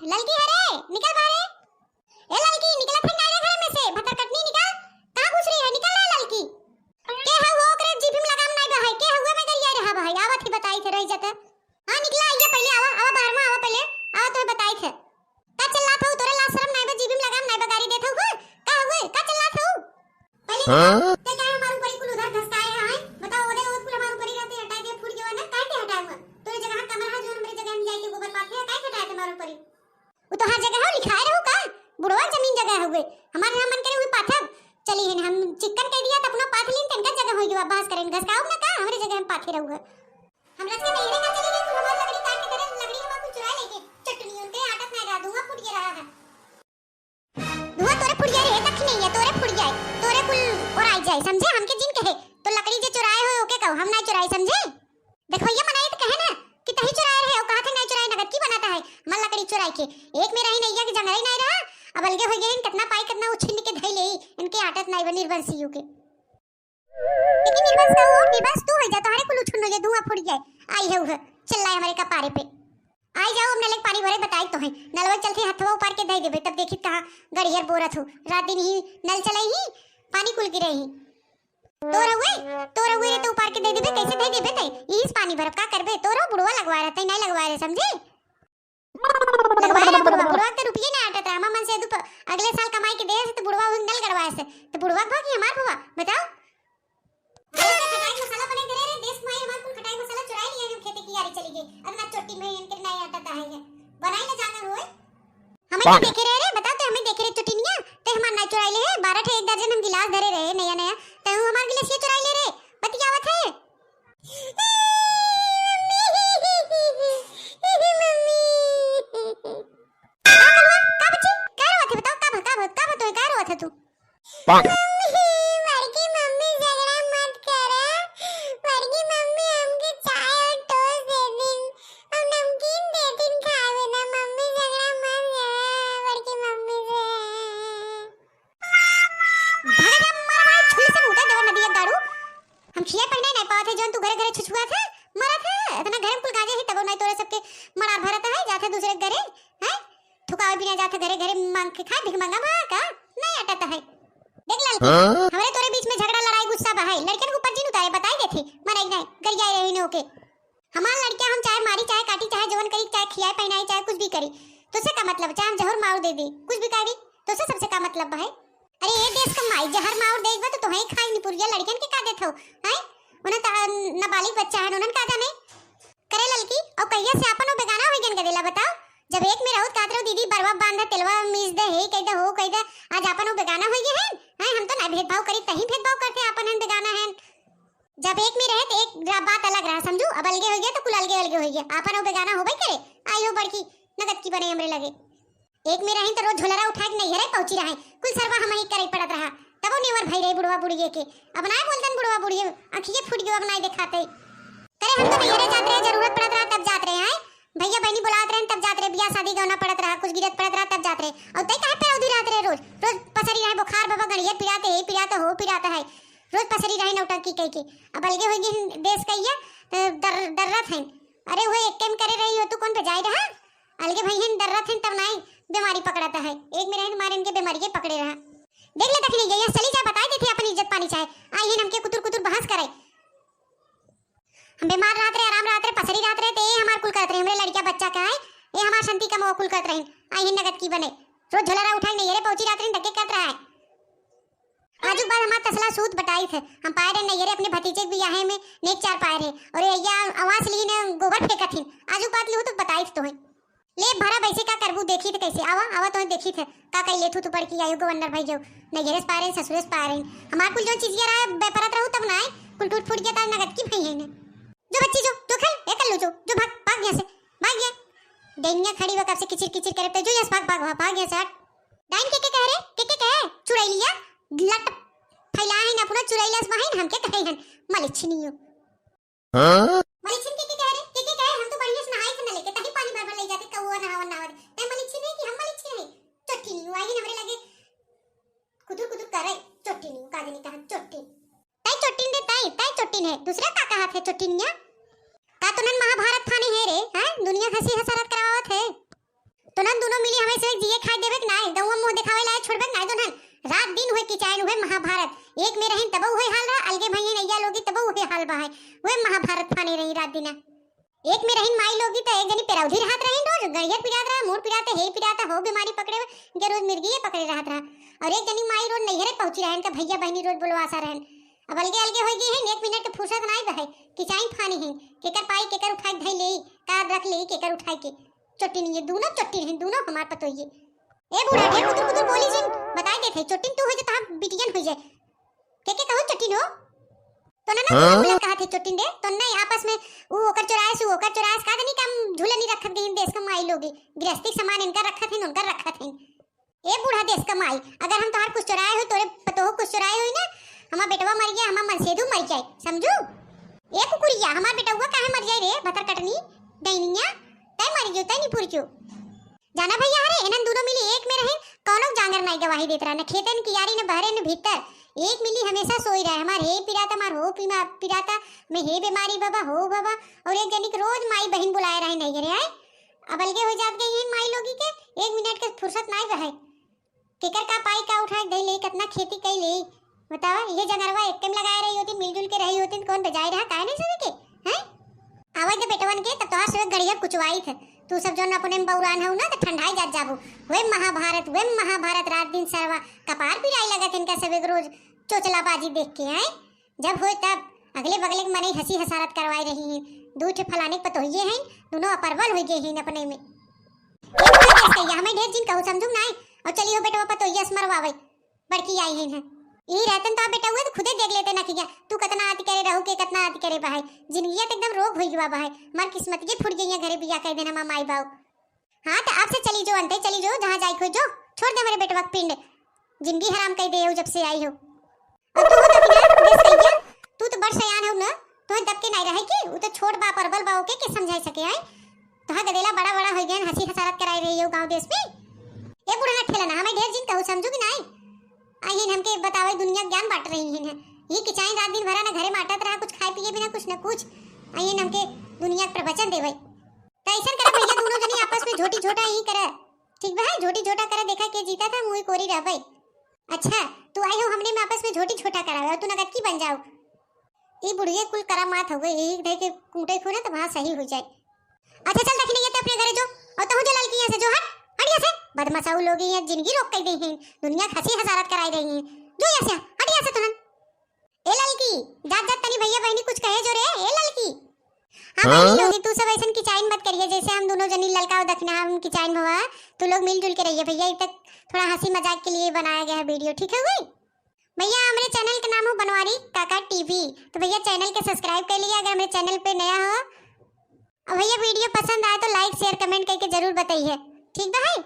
ललकी है रे, निकल बाहर। ए ललकी निकल फिर नाले घर में से, भतर कटनी निकल। कहां घुस रही है, निकल रे ललकी। के है वो ओकरे जीभ में लगाम नहीं बहाई, के हुए में गरिया रहा बहाई, आवत ही बताई थे रही जाता। हां निकला आइए पहले, आवा आवा बाहर में आवा पहले, आवा तो बताई थे। का चिल्लात हो तोरे लाज शर्म नहीं बा, जीभ में लगाम नहीं बगारी देत हो का हुए, का चिल्लात हो पहले ते का हमार ऊपर कुल उधर धसकाए है। बताओ ओदे वो कुल हमार ऊपर रहते हटाई दे फूट गयो ना, काहे के हटाऊंगा तोरे जगह कमर है जो हमरे जगह में जाके गोबर पाथे है, काहे हटाए हमार ऊपर। वो तो हर जगह हो लिखाए रहू का, बुढ़वा जमीन जगह हुए हमारे यहाँ मन करे हुए पाथब चली है, हम चिकन कह दिया त अपना पाथ लीन तनका जगह होई बस करें घसकाऊ ना का हमरे जगह में पाथे रहू। हमरा से नहीं रे का चली रे, हमार लकड़ी काट के तेरे लकड़ी हम कुछ चुरा लेके चटनी उनके आटत नहीं रहा, धुआं फूट के रहा है। धुआं तोरे फूट गया रे, तक नहीं है तोरे फूट जाए, तोरे कुल और आई जाए समझे। हमके जिन कहे तो लकड़ी जे चुराए हो ओके कहो, हम ना चुराई समझे। देखो ये मनाई तो कहे ना कि तही चुराए रहे हो, कहा थे नहीं चुराए, नगद की बनाता है मन लकड़ी चुराई के। एक में रही नहीं के जंगल ही नहीं रहा, अब अलगे हो गए कितना पाई कितना उछिन के धई ले इनके आटत नहीं बनी निर्वंशियों के। लेकिन निर्वंश का वो निर्वंश तू हो जा, तुम्हारे कुल उछन हो जाए, धुआं फूट जाए। आई है वो चिल्लाए हमारे कपारे पे, आई जाओ अब नल पानी भरे बताई तो है। नलवा चलते हथवा ऊपर के दे देबे, तब देखी कहां गड़ियर बोरत हो, रात दिन ही नल चलाई ही पानी कुल गिरे ही तोर हुए तो ऊपर के दे देबे, कैसे दे देबे तई इस पानी भरब का करबे, तोरो बुढ़वा लगवा रहते नहीं लगवा रहे समझे। लगवाया बुढ़वा के रुपये ना आटत रामा मन से अगले साल कमाई के दे से तो बुढ़वा नल गड़वाए से तो बुढ़वा भागी हमार बुआ बताओ। खटाई मसाला बने करे रे देश में हमार कुल खटाई मसाला चुरा लिया, हम खेती की यारी चली गई, अब ना चोटी में इनके नहीं आटत है बनाई ना जाकर होए। हमें देखे रहे बताओ तो हमें देखे रहे चुटिनिया ते हमार ना चुराई ले 12 ठे एक दर्जन हम गिलास धरे रहे नया नया, ते हमार गिलास ये चुराई ले रे बतियावत है। हम खिया पहने नहीं पाते जोन तू घरे घरे छुछुआ था मरा था इतना घर में कुल गाजे ही तब नहीं तोरे सबके मरा भरत है जाते दूसरे घरे हैं ठुकावे बिना जाते घरे घरे मांग के खा भीख मांगा भा का नहीं अटता है। देख लाल हमरे तोरे बीच में झगड़ा लड़ाई गुस्सा बहाई लड़कन को ऊपर जिन उतारे बताई देथे मनाई नहीं गरिया रही ने ओके। हमार लड़कियां हम चाहे मारी चाहे काटी चाहे जवन करी चाहे खियाए पहनाई चाहे कुछ भी करी तो से का मतलब चाहे हम जहर मार दे दे कुछ भी करी तो से सबसे का मतलब है। अरे ये देश का माई जहर मार देगा तो तुम्हें खाई नहीं पुरिया लड़कन के का देत हो हैं उन्हें नाबालिग बच्चा है उन्हें का जाने करे ललकी और कहिया से अपन बेगाना हो गन गदेला बताओ। जब एक में रहत कातरो दीदी बरवा बांधा तेलवा मीज दे हे कह दे हो कह दे आज अपन बेगाना हो गए हैं हम तो ना भेदभाव करी तही भेदभाव करते अपन हम बेगाना हैं। जब एक में रहे तो एक बात अलग रहा समझो, अब अलगे हो गया तो कुल अलगे अलगे हो गया अपन बेगाना हो भाई करे आई हो बड़की नगद की बने हमरे लगे। एक में रही तो रोज झोलरा उठा के नहीं हरे पहुंची रहे कुल सरवा हम ही करे पड़त रहा तब वो नेवर भाई रे बुढ़वा बुढ़िए के अब ना बोलतन बुढ़वा बुढ़िए आंखिए फूट गयो अब नहीं दिखाते करे हम तो नहीं हरे जात रहे जरूरत पड़त रहा तब जात रहे हैं भैया बहनी बुलात रहे तब जात रहे बियाह शादी गौना पड़त रहा कुछ गिरत पड़त रहा तब जात रहे और तई काहे पे उधी रात रहे रोज रोज पसरी रहे बुखार बाबा गणिया पिराते है पिराते हो पिराता है रोज पसरी रहे नौटंकी कह के अब अलगे हो गई देश कहिया डरत है। अरे वो एक टाइम करे रही हो तू कौन पे जाई रहा अलगे भैया डरत है तब नहीं बीमारी पकड़ाता है एक में रहन मारे इनके बीमारी के पकड़े रहा देख ले देखने गई चली जा बताई देती अपनी इज्जत पानी चाहे आई है हमके कुतुर कुतुर बहस करे हम बीमार रात रे आराम रात रे पसरी रात रे ते हमार कुल करत रहे हमरे लड़किया बच्चा का है ये हमार शांति का मोह कुल करत रहे आई है नगद की बने रोज झोलरा उठाई नहीं रे पहुंची रात रे धक्के करत रहा है। आज बाद हमार तसला सूत बटाई थे हम पाए रे नहीं रे अपने भतीजे भी यहाँ में नेक चार पाए रे और ये आवाज ली ने गोबर फेंका थी आज बात ली तो बताई तो है ले भरा वैसे का करबू देखी थे कैसे आवा आवा तो देखी थे का कई लेथू तू पड़ की आयो गवर्नर भाई जो नगरेस पा रहे ससुरेस पा रहे हमार कुल जो चीज रहा बेपरत रहू तब ना कुल टूट फूट गया त नगद की भई है ने जो बच्ची जो खल एक लो जो भाग भाग यहां से भाग गया डेनिया खड़ी वकब से किचिर किचिर करे तो जो यस भाग भाग भाग यहां से डाइन के कह रहे के कह चुराई लिया लट फैला है ना पूरा चुराइलास बहिन हम के कहे हैं मलिछनियो हां मलिछन के कह रहे के कहे हम तो बढ़िया से नहाई से न लेके तभी पानी भर ले जाते कौवा नहावन ते मलिछन है कि हम मलिछन है चट्टी नहीं आई हमरे लगे कुदुर कुदुर करे चट्टी नहीं का नहीं कहा चट्टी ताई चट्टी दे ताई चट्टी है दूसरा का कहा थे चट्टीनिया का तुनन महाभारत थाने है रे हैं दुनिया हंसी हसरत करावत है तुनन दोनों उठाई देबे कि नहीं गौवा मुंह दिखावे लायक छोड़बे कि नहीं दोनन रात दिन हुए किचाइन हुए महाभारत एक में रहिन तब हुए हाल रहा अलगे भइए नैया लोगी तब हुए हाल बहाय हुए महाभारत फाने रही रात दिन एक में रहिन माई लोगी तो एक जनी पेरौधी रहत रहिन रोज गड़िया पिरात रहा मोर पिराते हे पिराता हो बीमारी पकड़े के रोज मिर्गी पकड़े रहत रहा और एक जनी माई रोज नैहरे पहुंची रहन का भैया बहनी रोज बुलवासा रहन अब अलगे अलगे हो गई है 1 मिनट के फुर्सत नहीं बहे किचाइन फानी है केकर पाई केकर उठाई धई ले का रख ले केकर उठाई के चोटी नहीं दोनों चोटी हैं दोनों हमार पतोइए ए बूढ़ा ढेर कुतुर कुतुर बोली जिन बताई देथे चोटिन तू हो जे ता बिटियन हो जाए के कहू चोटिन हो तो ना बोला कहा थे चोटिन दे तो नहीं आपस में वो ओकर चोरास का नहीं काम झूले नहीं रखत गई देश का माई लोगी गृहस्थी सामान इनका रखत हैं उनका रखत हैं ए बूढ़ा देश का माई अगर हम तोहार कुछ चुराए हो तोरे पतोह कुछ चुराए होई ना हमार बेटवा मर गया हमार मनसेदू मर जाए समझू ए कुकुरिया हमार बेटवा काहे मर जाए रे भतर कटनी दैनिया तय मर गयो तय नहीं पुरक्यो जाना भैया अरे एनन दोनों मिली एक में रहे कौनो जांगर नहीं गवाही देत रहा न खेतन की यारी न बहरे न भीतर एक मिली हमेशा सोई रहा हमार हे पिराता मार हो पिराता में हे बीमारी बाबा हो बाबा और एक जनिक रोज माई बहन बुलाए रहे नहीं करे आए अब अलगे हो जात गई है माई लोगी के 1 मिनट के फुर्सत नहीं रहे केकर का पाई का उठा दे ले कितना खेती कई ले बताओ ये जनरवा एक टाइम लगाए रही होती मिलजुल के रही होती कौन बजाई रहा काहे नहीं सुने के हैं आवाज दे बेटवन के तब तोहार से गड़िया कुचवाई थे तू सब जोन अपने बौरान हऊ ना तो ठंडाई जात जाबू वे महाभारत रात दिन सरवा कपार पिराई लगत इनका सब एक रोज चोचला बाजी देख के आए जब होए तब अगले बगले के मने हंसी हसारत करवाई रही हैं दूठे फलाने पतोहिए हैं दोनों अपरवल हो गए हैं अपने में हमें ढेर जिन कहू समझू नहीं और चलियो बेटा पतोहिया स्मरवावे बड़की आई हैं यही रहतन तो बेटा हुए तो खुदे देख लेते ना कि तू कितना आती करे रहू के कितना आती करे बहाय जिंदगी तो एकदम रोग होई गवा बहाय मार किस्मत के फुट गई घरे बिया कह देना माई बाऊ हां तो आपसे चली जो अंते चली जो जहां जाई खो जो छोड़ दे मेरे बेटवा पिंड जिंदगी हराम कह दे जब से आई हो और तू तो बिना देश कहिया तू तो बड़ सयान हो ना तो दब के नहीं रहे कि वो तो छोड़ बा परबल बाऊ के समझाई सके आई तो गदेला बड़ा बड़ा हो गया हंसी हसारत कराई रही हो गांव देश में ए बुढ़ा न ठेला ना हमें ढेर जिन कहू समझू कि नहीं आई हमके बतावे दुनिया ज्ञान बांट रही है ये किचाई रात दिन भरा ना घरे माटत रहा कुछ खाए पिए बिना कुछ न कुछ आई हमके दुनिया के प्रवचन देवे तो ऐसा करे भैया दोनों जनी आपस में झोटी झोटा ही करे ठीक बा झोटी झोटा करे देखा के जीता था मुई कोरी रहबे अच्छा तू आई हो हमने में आपस में झोटी झोटा करावे और तू नगद की बन जाओ ई बुढ़िया कुल करामात हो गई एक दे के कूटे खो ना तो वहां सही हो जाए अच्छा चल देखने ये तो अपने घरे जो और तो जो लड़की यहां से जो हट हटिया से बदमाशाऊ लोग हैं जिंदगी रोक कर दी हैं दुनिया हंसी हसारत कराई रही हैं जो यहां से हटिया से तुरंत ए लड़की जात जात तनी भैया बहनी कुछ कहे जो रे ए लड़की हां बहनी लोग तू सब ऐसन की चाइन मत करिए जैसे हम दोनों जनी ललका और दखना हम की चाइन हुआ तू लोग मिलजुल के रहिए भैया तक थोड़ा हंसी मजाक के लिए बनाया गया है वीडियो ठीक है भाई भैया हमारे चैनल का नाम है बनवारी काका टीवी तो भैया चैनल के सब्सक्राइब कर लीजिए अगर मेरे चैनल पे नया हो और भैया वीडियो पसंद आए तो लाइक शेयर कमेंट करके जरूर बताइए ठीक है भाई।